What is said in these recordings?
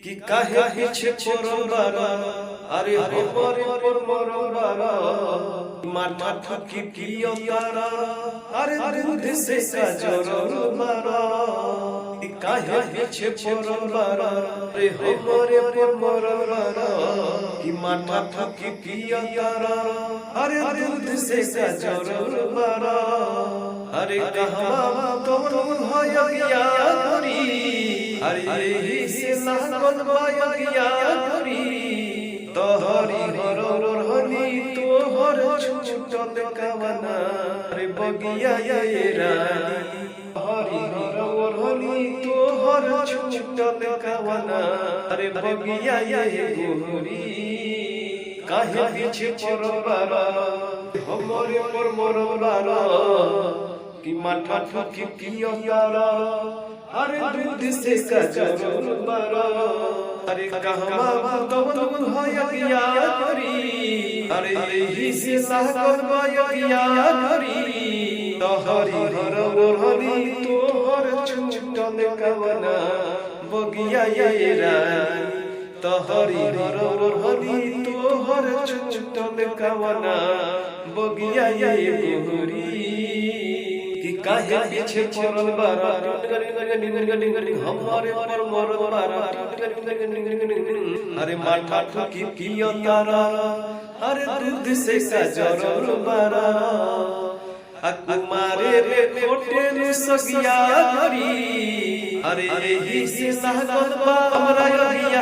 कि काहे पीछे पड़ल अरे हमरे पर मरल माथा ठुकी पियो तारा अरे दूध से सजरल मारा कि काहे पीछे पड़ल अरे हमरे पर मरल कि माथा ठुकी पियो तारा अरे दूध से सजरल मारा अरे कहवा कौन भयगिया करी अरे यही से लागल भयगिया करी तोहरी हरहनी तोहर छूटल कवना अरे बगिया ये रानी तोहरी हरहनी तोहर छूटल कवना अरे बगिया ये गोरी काहे पीछे पड़ल हमरे पर मरल कि माथा ठुकी पियो तारा अरे दूध से सजरल मारा अरे कहवा कौन भयगिया करी अरे यही से लागल भयगिया करी तोहरी हरहनी तोहर छूटल कवना बगिया ये रानी तोहरी हरहनी तोहर छूटल कवना बगिया ये गोरी कि काहे पीछे पड़ल बारा हमरे पर मरल बारा अरे माथा ठुकी पियो तारा अरे दूध से सजरल बारा कुमारे रे कोटे रे सगिया करी अरे यही से लागल बा हमरा यगिया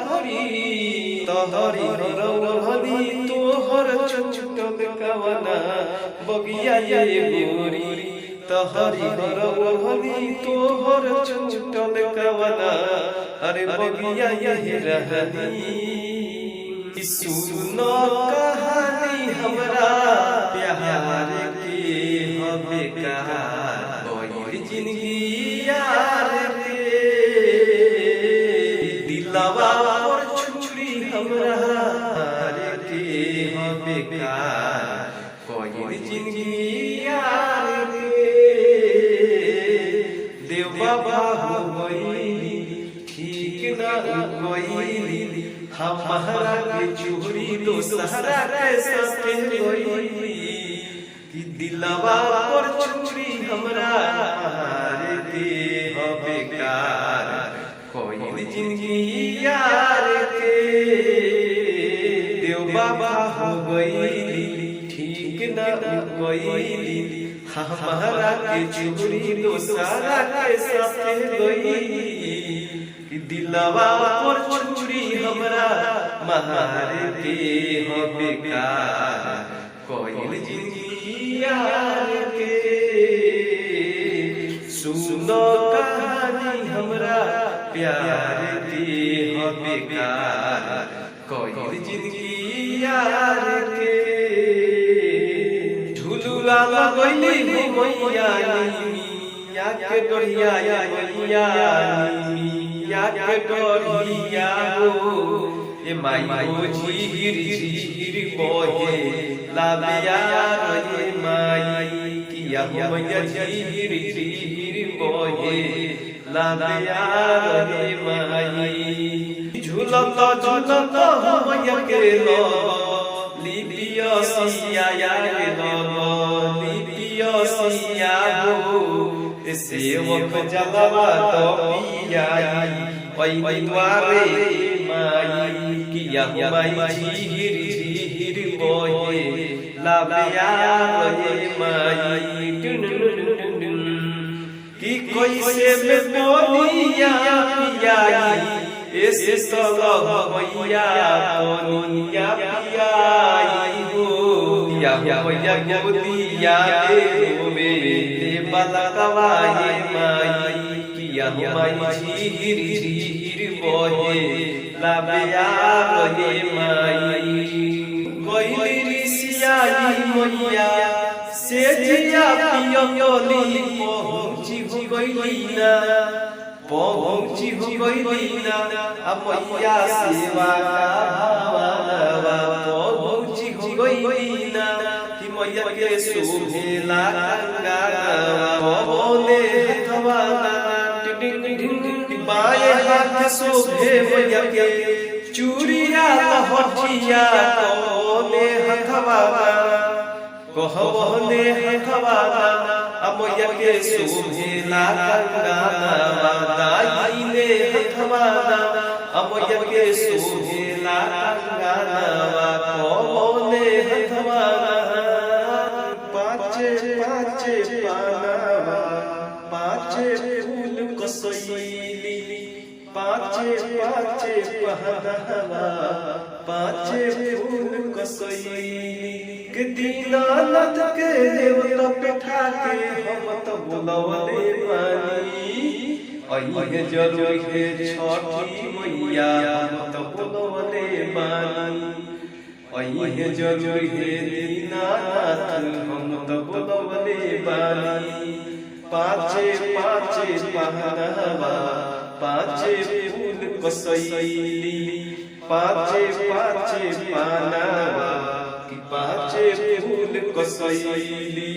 करी तोहरी हरहनी तोहर छूटल कवना बगिया ये गोरी तोहरी हरहनी तोहर छूटल कवना अरे बगिया ये रहनी सुनो कहानी हमरा प्यार के हबे कहार कोई जिंदगी यार के दिलवा पर छुरी हमरा के हबे कहार कोई जिंदगी यार के देव बाबा हो गई ठीक ना गई हमारा के चोरी दोसरा के सके गई कि दिलवा पर चोरी हमरा के हबे कार कोई जिंदगी यार के देव बाबा हो गई ठीक ना गई हमारा के चोरी दोसरा के सके गई दिलवा पर छुरी हमरा महारे के हबे कार कोई जिंदगी यार के सुनो कहानी हमरा प्यार के हबे कार कोई जिंदगी यार के झुलुआ लगैली मैया या के डोरिया या के डोरिया हो ए माई हो झीर बोहे लाबिया रे माई किया हो मैया झीर बोहे लाबिया रे माई झूलत मैया के लो लिपिया सिया या के लो लिपिया सिया हो सेवक जलवा तो पियाई वही द्वारे माई किया माई झीर बोहे लाबिया रे माई कि कोई से में बोलिया पियाई ऐसे सब भैया बोलिया पियाई हो या भैया गोदिया मेरे बलकवा ये माई किया माई झीर बोहे लाबिया रे माई कोई ऋषिया मैया से जिया पियोली पहुंची हो गई ना अब मैया सेवा का पहुंची हो गई ना कि मैया के शोभेला गंगा बोले हवाना टिंग टिंग बाएं हाथ शोभे मैया के चूड़िया लहठिया कौने हथवाना कहवने हथवाना मैया के शोभेला कंगनवा दाहिने हथवाना मैया के शोभेला कंगनवा कौने हथवाना पाँचे पाँचे पानवा पाँचे फूल कसैली पाँचे पाँचे पहनवा पाँचे फूल कसैली के दीनानाथ के देवता बैठा के हम तो बुलवले बानी अइहे जरूर है छठी मैया हम तो बुलवले बानी अइहे जरूर है दीनानाथ हम तो बुलवले बानी पाँचे पाँचे पहनवा पाँचे फूल कसैली पाँचे पाँचे पानवा कि पाँचे फूल कसैली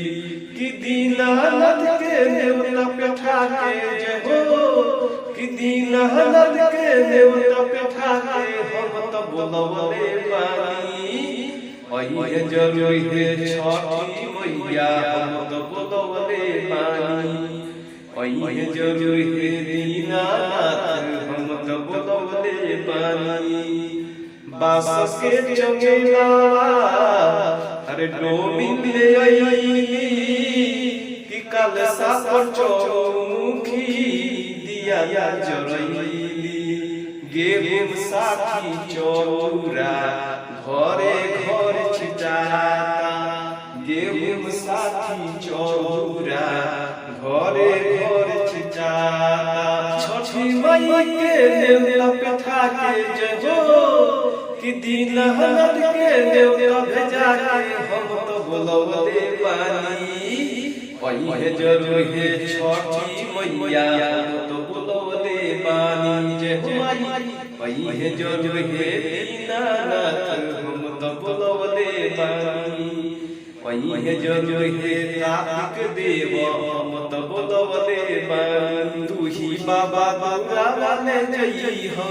कि दीनानाथ के देवता बैठा के जय हो कि दीनानाथ के देवता बैठा के हम तो बुलवले बानी अइहे जरूर है छठी मैया हम तो बुलवले बानी अइहे जरूर है दीनानाथ हम तो बुलवले बानी बास के चंगेलावा अरे डोली ले आईली कि कलसा पर चौमुखी दिया जरैली गेहूं साथी चौरा घरे घर छिटाता गेहूं साथी चौरा घरे घर छिटाता छठी माई के देवता बैठा के जय हो कि दीनानाथ के देवता भेजा के हम तो बुलवले बानी अइहे जरूर है छठी मैया हम तो बुलवले बानी जय हो माई अइहे जरूर है दीनानाथ हम तो बुलवले बानी अइहे जरूर है कार्तिक देव हम तो बुलवले बानी तू ही बाबा दुआरे जई हो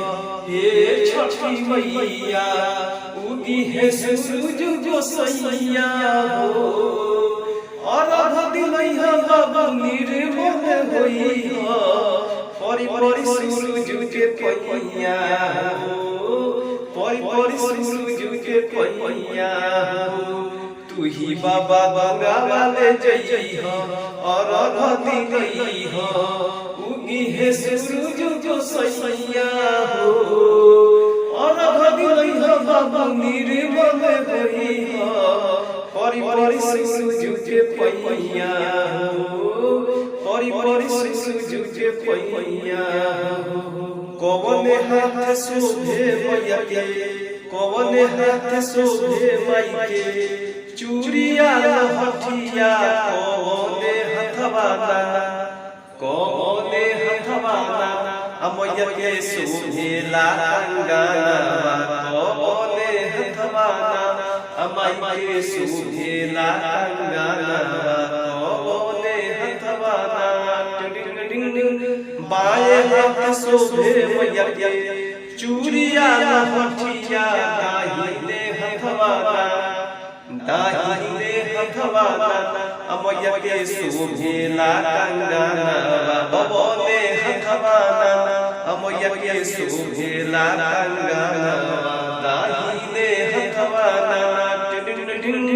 हे छठी मैया उगी है सूरज जो सैया हो और दिलैया बाबा निर्मल होई हो परि परि सूरज के पैया हो परि परि सूरज के पैया हो तू ही बाबा दुआरे जई हो और दिलैया हो उगी है सूरज जो सैया हो और दिलैया बाबा निर्मल होई हो परि परि सूरज के पैया हो परि परि सूरज के पैया हो कौने हाथ शोभे मैया के कौने हाथ शोभे माई के चूड़िया लहठिया कौने हथवाना कौने हथवाना मैया के शोभेला कंगनवा कौने हथवाना माई के शोभेला कंगनवा कौने हथवाना बाएं हाथ शोभे मैया के चूड़िया लहठिया दाहिने हथवाना दाहिने हथवाना मैया के शोभेला कंगनवा कौने हथवाना मैया के शोभेला कंगनवा दाहिने हथवाना कंगन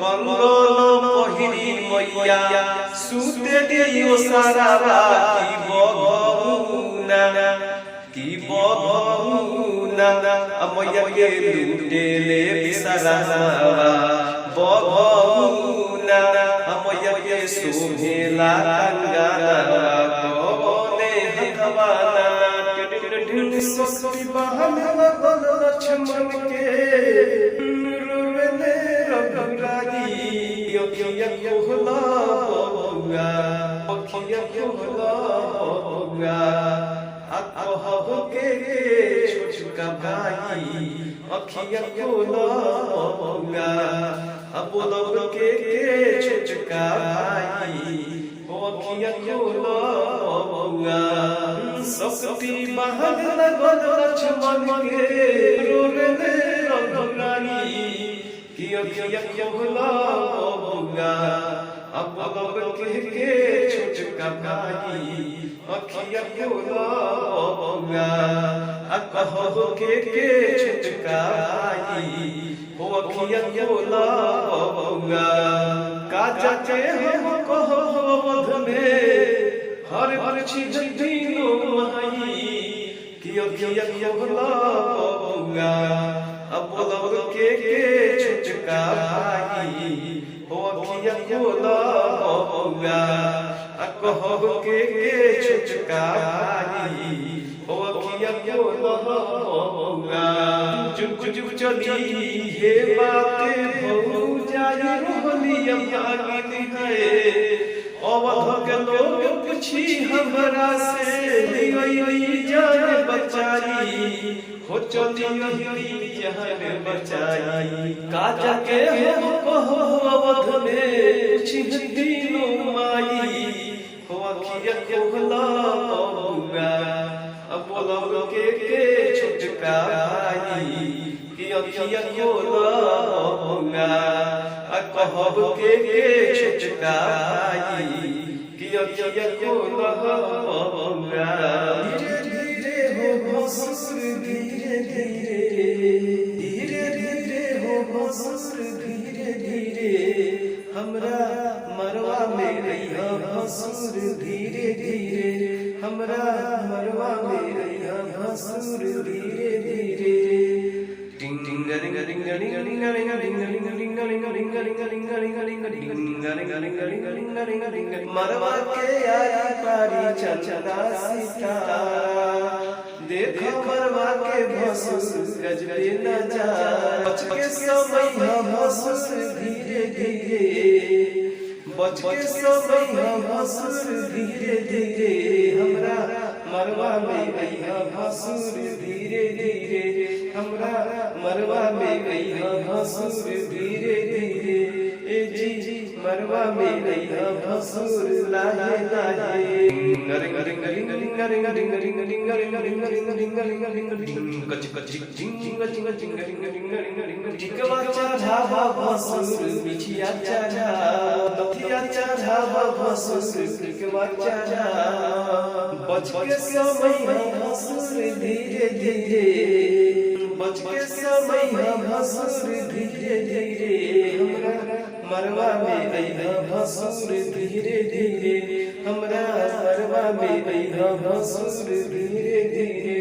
पहिरी मैया सूते दियो सारावा की बघुना मैया के लुटेले बिसरावा बघुना मैया के शोभेला कंगनवा कौने हथवाना सस्ती बहन लगल लक्ष्मण के रुवेले रघुराई अखिया कोहला बबुआ अखिया कोहला बबुआ कहब के छोटका भाई अखिया कोहला बबुआ बोलब के छोटका भाई अखिया खोला बबुआ सकती बहन लगल लक्ष्मण के रोवे रघुरानी कि अखिया खोला बबुआ अब के छोटका भाई अखिया खोला बबुआ कहबो के छोटका भाई हो अखिया खोला बबुआ का जाके हम कहो वध में हर हर चीज दीनो माई कि अखिया खोला बबुआ अब के छोटका भाई हो अखिया खोला बबुआ कहबो के छोटका भाई हो अखिया खोला बबुआ जुग जुग चली हे बात भौ जाई रोहनी भागी है अवध के लोग पूछी हमरा से लियोई जान बचाई हो चली जान बचाई का जाके हो कहो अवध में छिदिनो माई हो अखिया खोला बबुआ अब लोग के छोटका भाई कि अखिया खोला बबुआ कहब के छोटका भाई कि अखिया खोला बबुआ धीरे धीरे हो भसुर धीरे धीरे हो भसुर धीरे धीरे हमरा मरवा में रहिया भसुर धीरे धीरे हमरा मरवा में रहिया भसुर धीरे धीरे टिंग टिंग रिंग रिंग रिंग रिंग रिंग रिंग रिंग रिंग रिंग रिंग रिंग रिंग रिंग रिंग रिंग रिंग रिंग रिंग रिंग मरवा के यारी पारी चंदा सितारा देखो मरवा के भसुर गजबे नजारा बच के समय भसुर धीरे धीरे बच के समय भसुर धीरे धीरे हमरा मरवा में गईया भसुर धीरे धीरे हमरा मरवा में गईया भसुर धीरे धीरे ए जी मरवा में गईया भसुर लाहे लाहे रिंग रिंग रिंग रिंग रिंग रिंग रिंग रिंग रिंग रिंग रिंग रिंग रिंग रिंग रिंग कच कच चिंग चिंग चिंग चिंग रिंग रिंग रिंग रिंग टिकवा चढ़ावा भसुर बिछिया चढ़ा दथिया चढ़ावा भसुर टिकवा चढ़ा बच के समय भसुर धीरे धीरे बच के समय भसुर धीरे धीरे हमरा मरवा में गईया भसुर धीरे धीरे हमरा मरवा में गईया भसुर धीरे धीरे